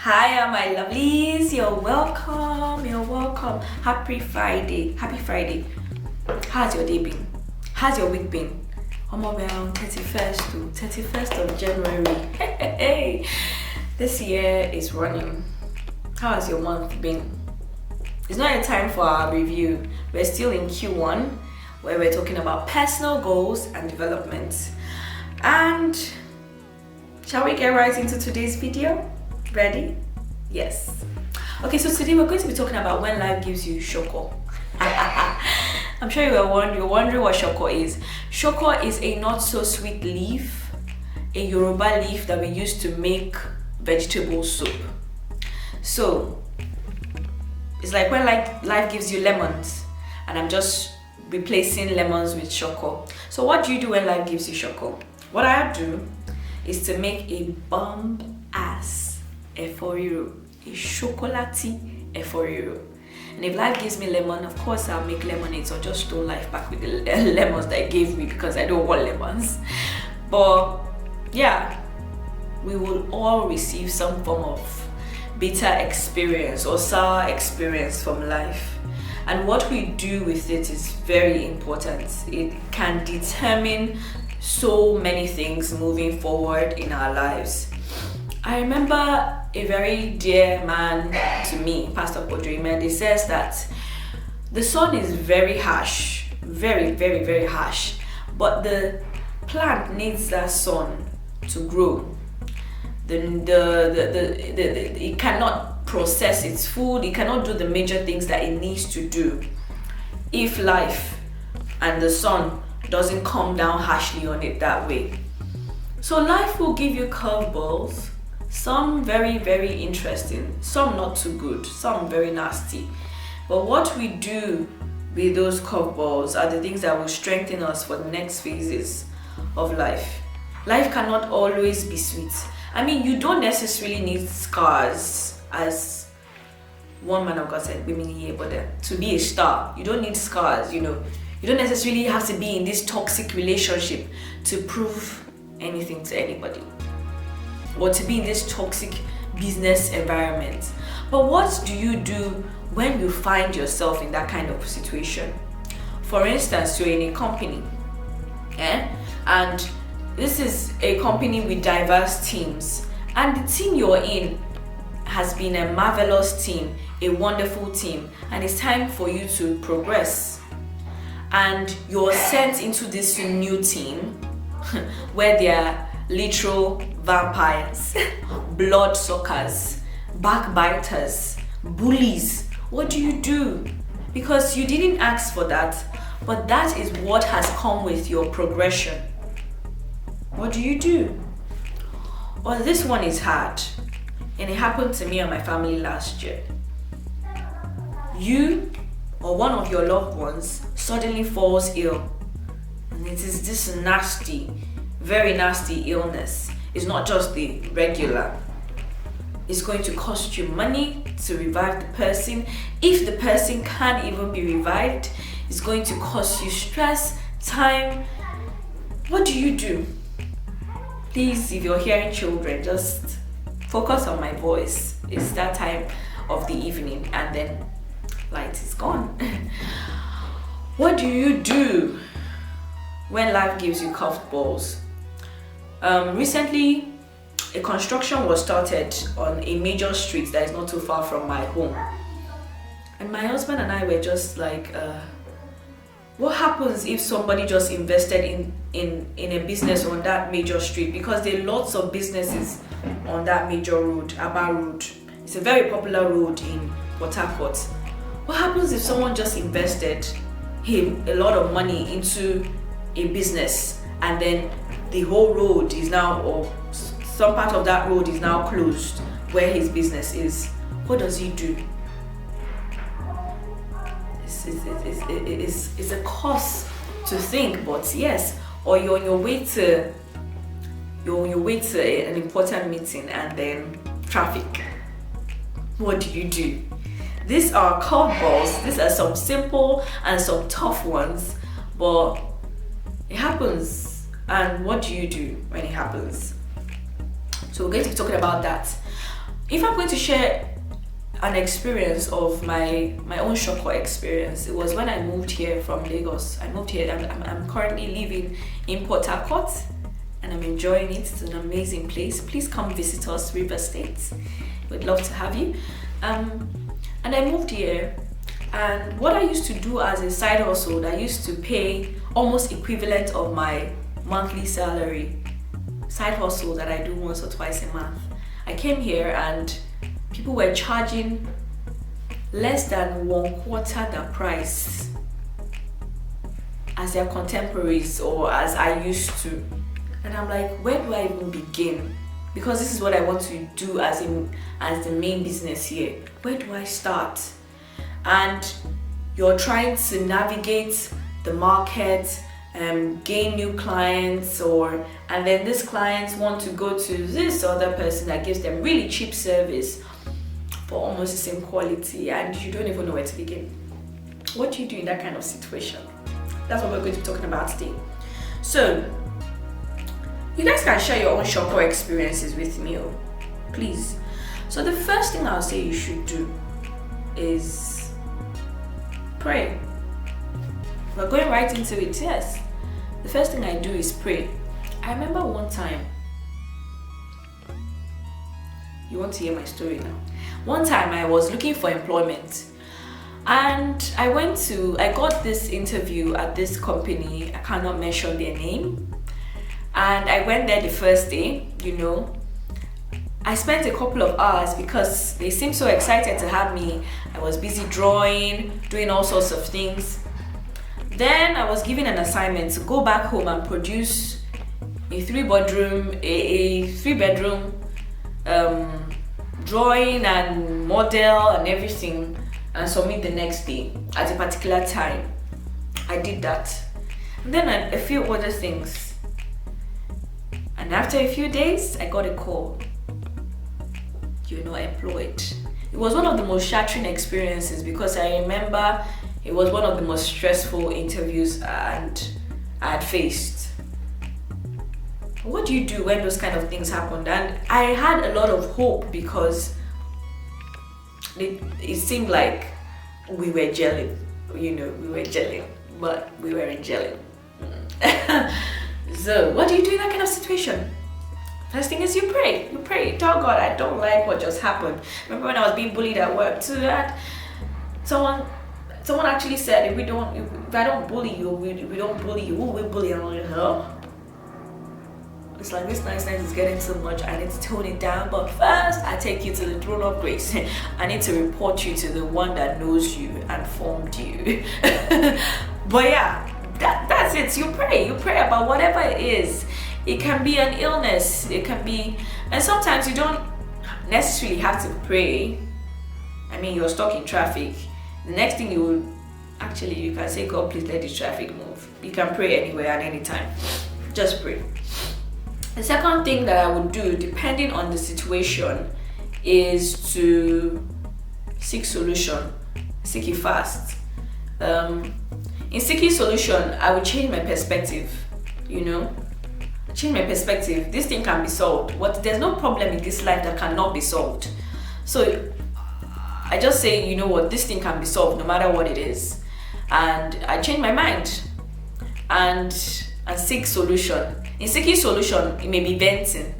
Hiya, my lovelies. You're welcome. You're welcome. Happy Friday. Happy Friday. How's your day been? How's your week been? I'm around 31st of January. Hey, this year is running. How has your month been? It's not a time for our review. We're still in Q1, where we're talking about personal goals and development. And shall we get right into today's video? Ready? Yes. Okay, so today we're going to be talking about when life gives you Shoko. I'm sure you're wondering what Shoko is. Shoko is a not so sweet leaf, a Yoruba leaf that we use to make vegetable soup. So it's like when life gives you lemons, and I'm just replacing lemons with Shoko. So what do you do when life gives you Shoko? What I do is to make a bomb ass riro, a chocolatey riro. And if life gives me lemon, of course I'll make lemonade, so just stole life back with the lemons that it gave me because I don't want lemons. But yeah, we will all receive some form of bitter experience or sour experience from life. And what we do with it is very important. It can determine so many things moving forward in our lives. I remember a very dear man to me, Pastor Podriman, he says that the sun is very harsh, very, very, very harsh, but the plant needs that sun to grow. It cannot process its food, it cannot do the major things that it needs to do if life and the sun doesn't come down harshly on it that way. So life will give you curveballs, some very, very interesting, some not too good, some very nasty. But what we do with those curveballs are the things that will strengthen us for the next phases of life. Life cannot always be sweet. I mean, you don't necessarily need scars, as one man of God said, women here, but to be a star, you don't need scars, you know. You don't necessarily have to be in this toxic relationship to prove anything to anybody, or to be in this toxic business environment. But what do you do when you find yourself in that kind of situation? For instance, you're in a company, and this is a company with diverse teams, and the team you're in has been a marvelous team, a wonderful team, and it's time for you to progress. And you're sent into this new team where there are literal vampires, bloodsuckers, backbiters, bullies. What do you do? Because you didn't ask for that, but that is what has come with your progression. What do you do? Well, this one is hard, and it happened to me and my family last year. You or one of your loved ones suddenly falls ill, and it is this nasty, very nasty illness. It's not just the regular. It's going to cost you money to revive the person. If the person can't even be revived, it's going to cost you stress, time. What do you do? Please, if you're hearing children, just focus on my voice. It's that time of the evening, and then light is gone. What do you do when life gives you curved balls? Recently, a construction was started on a major street that is not too far from my home, and my husband and I were just like, what happens if somebody just invested in a business on that major street? Because there are lots of businesses on that major road, Aba Road. It's a very popular road in Port Harcourt. What happens if someone just invested a lot of money into a business, and then the whole road is now, or some part of that road is now closed where his business is? What does he do? It's a cost to think, but yes. Or you're on your way to an important meeting, and then traffic. What do you do? These are curveballs. These are some simple and some tough ones, but it happens. And what do you do when it happens? So we're going to be talking about that. if I'm going to share an experience of my own Shoko experience, it was when I moved here from Lagos. I moved here. I'm currently living in Port Harcourt, and I'm enjoying it. It's an amazing place. Please come visit us, River State. We'd love to have you. And I moved here, and what I used to do as a side hustle, I used to pay almost equivalent of my monthly salary. Side hustle that I do once or twice a month. I came here and people were charging less than 1/4 the price as their contemporaries or as I used to. And I'm like, where do I even begin? Because this is what I want to do as the main business here. Where do I start? And you're trying to navigate the market, gain new clients, and then these clients want to go to this other person that gives them really cheap service for almost the same quality, and you don't even know where to begin. What do you do in that kind of situation? That's what we're going to be talking about today. So you guys can share your own Shoko experiences with me, please. So the first thing I'll say you should do is pray. We're going right into it. Yes, the first thing I do is pray. I remember one time, you want to hear my story now? One time I was looking for employment, and I got this interview at this company. I cannot mention their name. And I went there the first day, I spent a couple of hours because they seemed so excited to have me. I was busy drawing, doing all sorts of things. Then I was given an assignment to go back home and produce a three-bedroom drawing and model and everything, and submit the next day at a particular time. I did that. And then a few other things. And after a few days, I got a call. You're not employed. It was one of the most shattering experiences because I remember it was one of the most stressful interviews I had faced. What do you do when those kind of things happened? And I had a lot of hope because it seemed like we were gelling. We were gelling, but we weren't gelling. So what do you do in that kind of situation? First thing is you pray. You pray. Tell God, I don't like what just happened. Remember when I was being bullied at work too? That someone actually said, if I don't bully you, we don't bully you. Who will bully? I'm like, huh? It's like this niceness is getting too much. I need to tone it down. But first, I take you to the throne of grace. I need to report you to the one that knows you and formed you. But yeah. That's it. You pray about whatever it is. It can be an illness, and sometimes you don't necessarily have to pray. I mean, you're stuck in traffic. The next thing you can say, God, please let the traffic move. You can pray anywhere at any time. Just pray. The second thing that I would do, depending on the situation, is to seek solution. Seek it fast. In seeking solution, I would change my perspective, Change my perspective. This thing can be solved. There's no problem in this life that cannot be solved. So I just say, this thing can be solved no matter what it is. And I change my mind and seek solution. In seeking solution, it may be venting.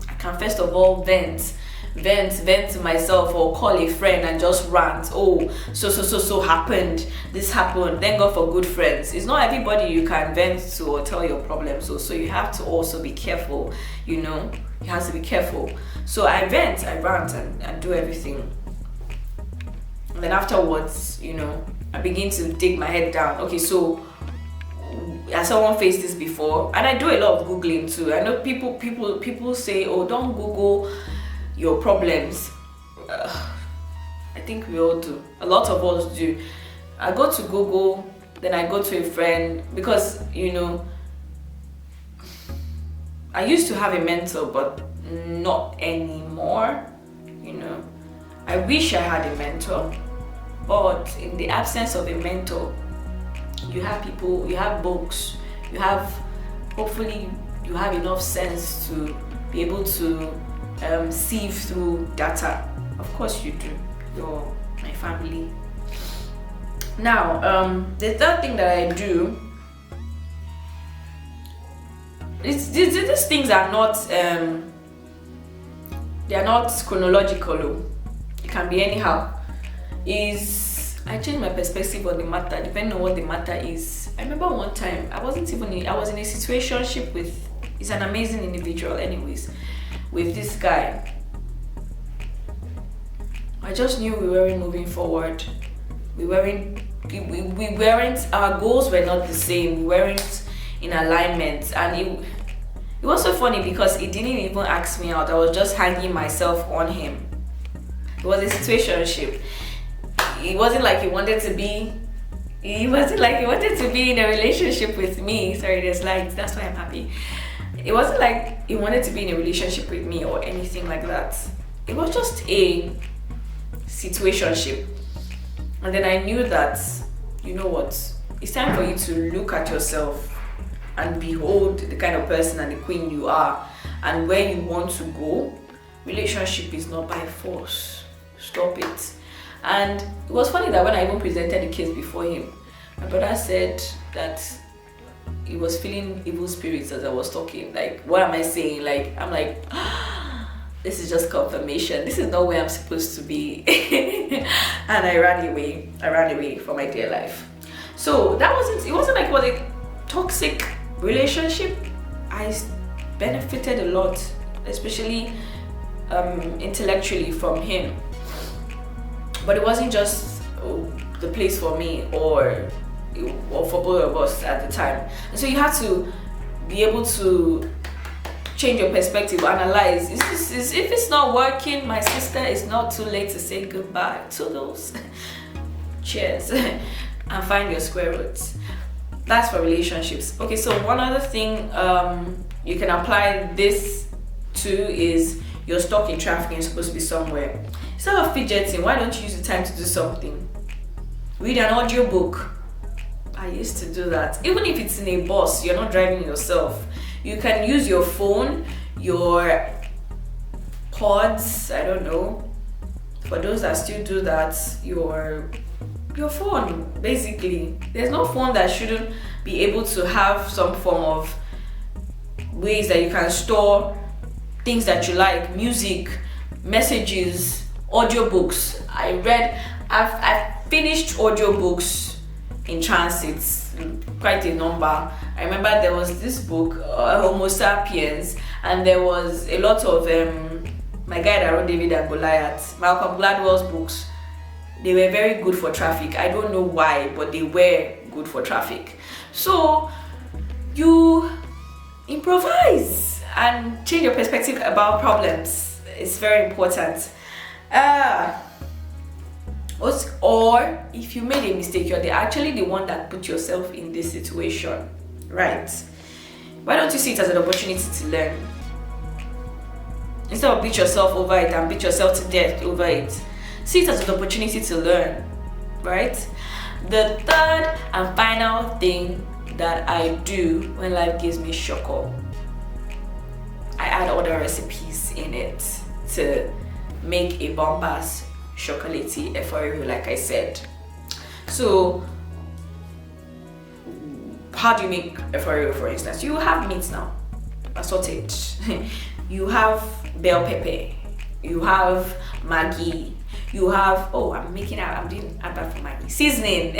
I can first of all vent to myself or call a friend and just rant. Oh, so happened. This happened. Thank God for good friends. It's not everybody you can vent to or tell your problems. So you have to also be careful. You have to be careful. So I vent, I rant, and do everything. And then afterwards, I begin to dig my head down. Okay, so has someone faced this before? And I do a lot of Googling too. I know people say, oh, don't Google your problems. I think we all do. A lot of us do. I go to Google, then I go to a friend because I used to have a mentor, but not anymore. I wish I had a mentor, but in the absence of a mentor, you have people, you have books, hopefully you have enough sense to be able to sieve through data. Of course you do. You're my family. Now, the third thing that I do is these things are not they are not chronological. It can be anyhow. I change my perspective on the matter depending on what the matter is. I remember one time I was in a situationship with, he's an amazing individual anyways, with this guy. I just knew we weren't moving forward. We weren't, our goals were not the same. We weren't in alignment. And it was so funny because he didn't even ask me out. I was just hanging myself on him. It was a situationship. It wasn't like he wanted to be in a relationship with me. Sorry, there's lights, that's why I'm happy. It wasn't like he wanted to be in a relationship with me or anything like that. It was just a situationship. And then I knew that, you know what, it's time for you to look at yourself and behold the kind of person and the queen you are and where you want to go. Relationship is not by force. Stop it. And it was funny that when I even presented the case before him, my brother said that he was feeling evil spirits as I was talking. Like, what am I saying? Like, I'm like, this is just confirmation. This is not where I'm supposed to be. And I ran away. I ran away from my dear life. So it wasn't like it was a toxic relationship. I benefited a lot, especially intellectually from him. But it wasn't just the place for me or for both of us at the time. And so you have to be able to change your perspective, analyze. If it's not working, my sister, it's not too late to say goodbye to those. Cheers. And find your square roots. That's for relationships. Okay, so one other thing you can apply this to is you're stuck in traffic and you're supposed to be somewhere. Instead of fidgeting, why don't you use the time to do something? Read an audiobook. I used to do that. Even if it's in a bus, you're not driving yourself. You can use your phone, your pods, I don't know. For those that still do that, your phone, basically. There's no phone that shouldn't be able to have some form of ways that you can store things that you like, music, messages, audiobooks. I've finished audiobooks in transit, quite a number. I remember there was this book, Homo Sapiens, and there was a lot of my guy that wrote David and Goliath, Malcolm Gladwell's books. They were very good for traffic. I don't know why, but they were good for traffic. So you improvise and change your perspective about problems. It's very important. Or if you made a mistake, you're actually the one that put yourself in this situation, right? Why don't you see it as an opportunity to learn? Instead of beat yourself over it and beat yourself to death over it, see it as an opportunity to learn, right? The third and final thing that I do when life gives me Shoko, I add other recipes in it to make a bombast chocolatey eforiro, like I said. So how do you make eforiro, for instance? You have meat now, assorted. You have bell pepper, you have Maggi, you have, I'm doing advert for Maggi, seasoning.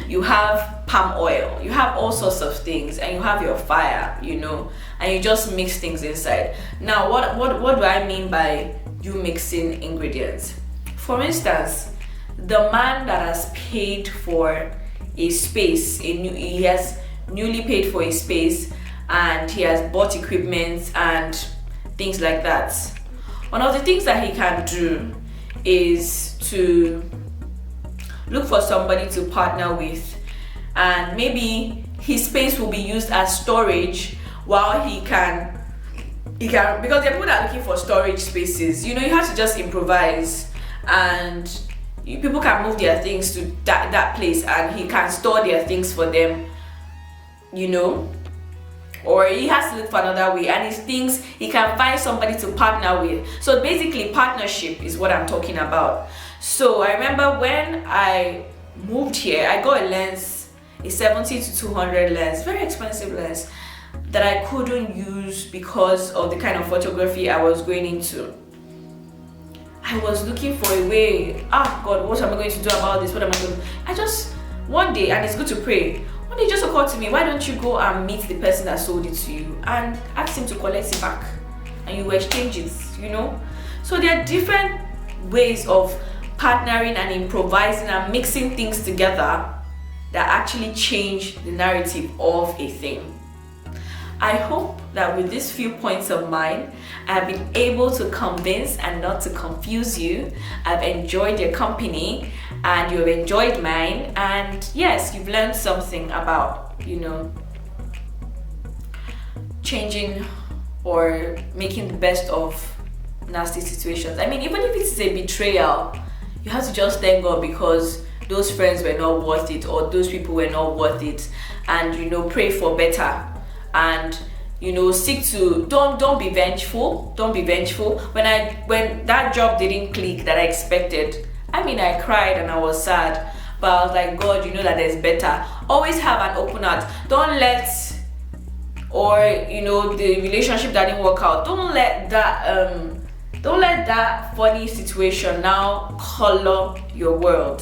You have palm oil, you have all sorts of things, and you have your fire, and you just mix things inside. Now what do I mean by you mixing ingredients? For instance, the man that has paid for a space, he has newly paid for a space and he has bought equipment and things like that. One of the things that he can do is to look for somebody to partner with, and maybe his space will be used as storage while he can, because there are people that are looking for storage spaces. You have to just improvise, and people can move their things to that place and he can store their things for them, or he has to look for another way, and he thinks he can find somebody to partner with. So basically, partnership is what I'm talking about. So I remember when I moved here, I got a lens, a 70 to 200 lens, very expensive lens, that I couldn't use because of the kind of photography I was going into. I was looking for a way. God, what am I going to do about this? What am I going to do? I just, one day, and it's good to pray, one day it just occurred to me, why don't you go and meet the person that sold it to you and ask him to collect it back, and you exchange it, you know? So there are different ways of partnering and improvising and mixing things together that actually change the narrative of a thing. I hope that with these few points of mine, I've been able to convince and not to confuse you. I've enjoyed your company and you've enjoyed mine, and yes, you've learned something about, you know, changing or making the best of nasty situations. I mean, even if it's a betrayal, you have to just thank God because those friends were not worth it, or those people were not worth it, and, you know, pray for better. And, you know, seek to don't be vengeful. Don't be vengeful. When that job didn't click that I expected, I mean, I cried and I was sad, but I was like, God, you know that there's better. Always have an open heart. Don't let, or, you know, the relationship that didn't work out, don't let that funny situation now color your world.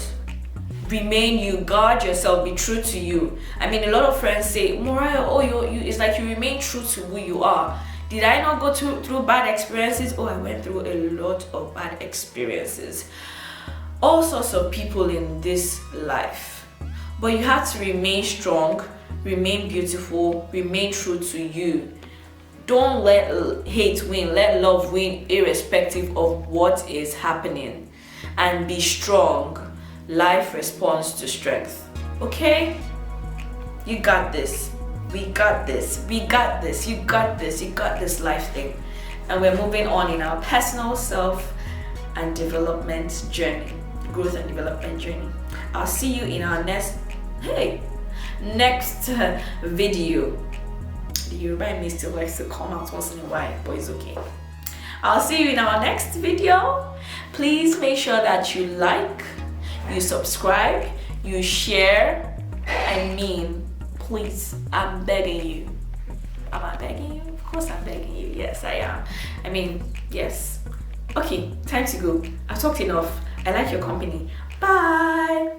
Remain you, guard yourself, be true to you. I mean, a lot of friends say, Mariah, oh, you it's like you remain true to who you are. Did I not go through bad experiences? Oh, I went through a lot of bad experiences. All sorts of people in this life. But you have to remain strong, remain beautiful, remain true to you. Don't let hate win, let love win, irrespective of what is happening. And be strong. Life responds to strength. Okay? You got this. We got this. We got this. You got this. You got this life thing. And we're moving on in our personal self and development journey. Growth and development journey. I'll see you in our next video. The Yoruba in me still likes to come out once in a while, but it's okay. I'll see you in our next video. Please make sure that you like, you subscribe, you share. I mean, please, I'm begging you. Am I begging you? Of course I'm begging you. Yes, I am. I mean, yes. Okay, time to go. I've talked enough. I like your company. Bye.